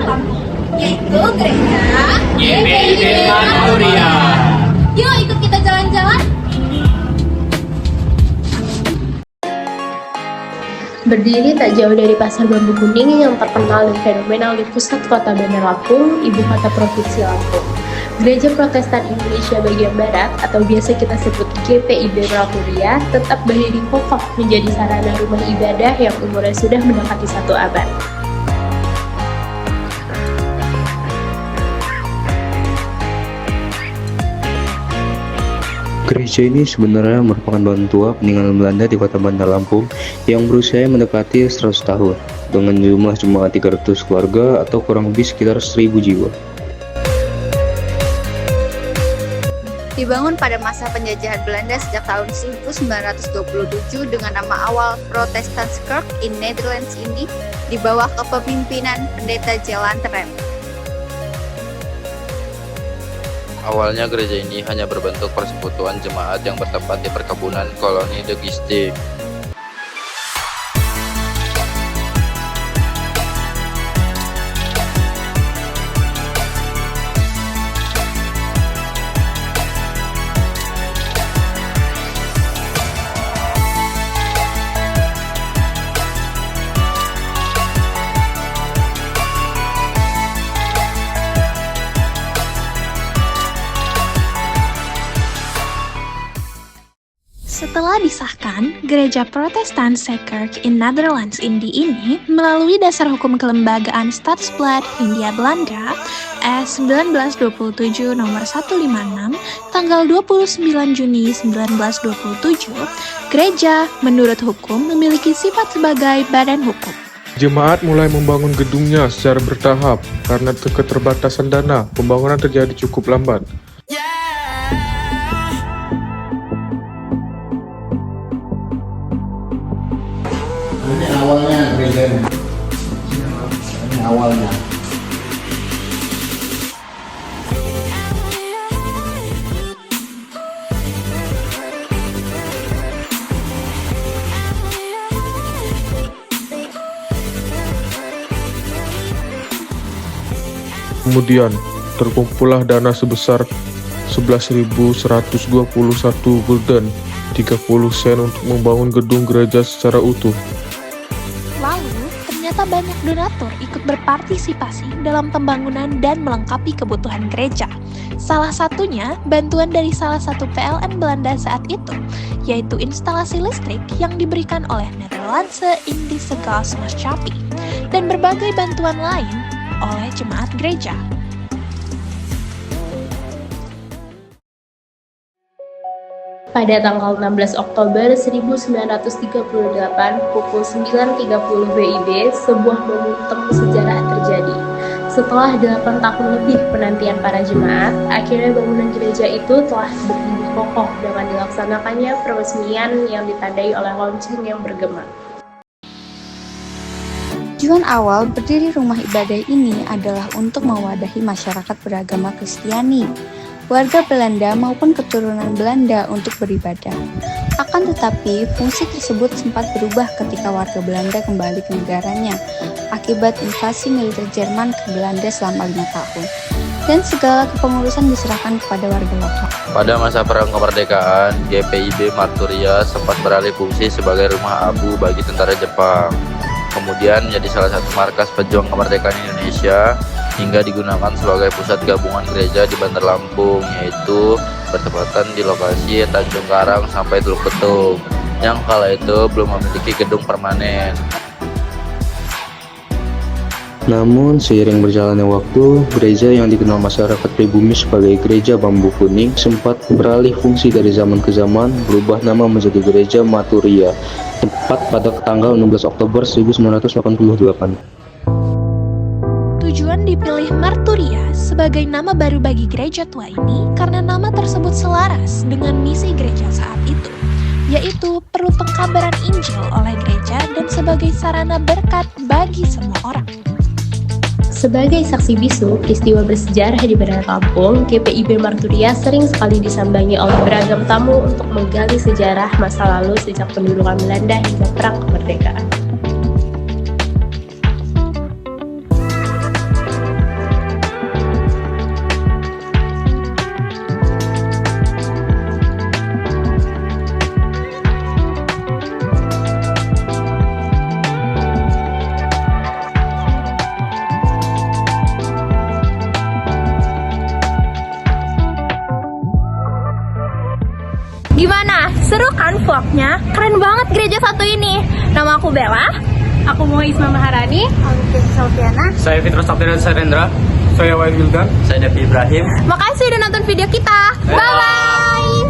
Lampung, yaitu gereja GPIB Marturia. Yuk ikut kita jalan-jalan. Berdiri tak jauh dari Pasar Bambu Kuning yang terkenal dan fenomenal di pusat kota Bandar Lampung, ibu kota provinsi Lampung. Gereja Protestan Indonesia bagian Barat atau biasa kita sebut GPIB Marturia tetap berdiri kokoh menjadi sarana rumah ibadah yang umurnya sudah mendekati 1 abad. Gereja ini sebenarnya merupakan bantua peninggalan Belanda di kota Bandar Lampung yang berusia mendekati 100 tahun dengan jumlah jemaat 300 keluarga atau kurang lebih sekitar 1000 jiwa. Dibangun pada masa penjajahan Belanda sejak tahun 1927 dengan nama awal Protestanskerk in Netherlands ini di bawah kepemimpinan Pendeta Jalan Terem. Awalnya gereja ini hanya berbentuk persekutuan jemaat yang bertempat di perkebunan koloni De Giste. Setelah disahkan, Gereja Protestantse Kerk in Netherlands ini melalui dasar hukum kelembagaan Stadsblad Hindia Belanda S 1927 nomor 156 tanggal 29 Juni 1927, gereja menurut hukum memiliki sifat sebagai badan hukum. Jemaat mulai membangun gedungnya secara bertahap karena keterbatasan dana. Pembangunan terjadi cukup lambat. Ini awalnya gereja ini. Ini awalnya. Kemudian terkumpullah dana sebesar 11.121 gulden 30 sen untuk membangun gedung gereja secara utuh. Lalu, ternyata banyak donatur ikut berpartisipasi dalam pembangunan dan melengkapi kebutuhan gereja. Salah satunya bantuan dari salah satu PLN Belanda saat itu, yaitu instalasi listrik yang diberikan oleh Nederlandse Indische Gasmaatschappij dan berbagai bantuan lain oleh jemaat gereja. Pada tanggal 16 Oktober 1938 pukul 9.30 WIB, sebuah momentum sejarah terjadi. Setelah 8 tahun lebih penantian para jemaat, akhirnya bangunan gereja itu telah berdiri kokoh dengan dilaksanakannya peresmian yang ditandai oleh lonceng yang bergema. Tujuan awal berdiri rumah ibadah ini adalah untuk mewadahi masyarakat beragama Kristiani, warga Belanda maupun keturunan Belanda untuk beribadah. Akan tetapi, fungsi tersebut sempat berubah ketika warga Belanda kembali ke negaranya akibat invasi militer Jerman ke Belanda selama 5 tahun, dan segala kepengurusan diserahkan kepada warga lokal. Pada masa Perang Kemerdekaan, GPIB Marturia sempat beralih fungsi sebagai rumah abu bagi tentara Jepang. Kemudian menjadi salah satu markas pejuang kemerdekaan Indonesia hingga digunakan sebagai pusat gabungan gereja di Bandar Lampung, yaitu bertepatan di lokasi Tanjung Karang sampai Teluk Betung yang kala itu belum memiliki gedung permanen. Namun, seiring berjalannya waktu, gereja yang dikenal masyarakat pribumi sebagai Gereja Bambu Kuning sempat beralih fungsi dari zaman ke zaman, berubah nama menjadi Gereja Marturia, tepat pada tanggal 16 Oktober 1988. Tujuan dipilih Marturia sebagai nama baru bagi gereja tua ini karena nama tersebut selaras dengan misi gereja saat itu, yaitu perlu pengkabaran Injil oleh gereja dan sebagai sarana berkat bagi semua orang. Sebagai saksi bisu peristiwa bersejarah di Bandar Lampung, GPIB Marturia sering sekali disambangi oleh beragam tamu untuk menggali sejarah masa lalu sejak pendudukan Belanda hingga Perang Kemerdekaan. kan vlognya? Keren banget gereja satu ini. Nama aku Bella. Aku mau Isma Maharani. Aku Kesi Salviana. Saya Fitra Sabdira Sarendra. Saya Wain Wildan. Saya Devi Ibrahim. Makasih udah nonton video kita. Bye-bye.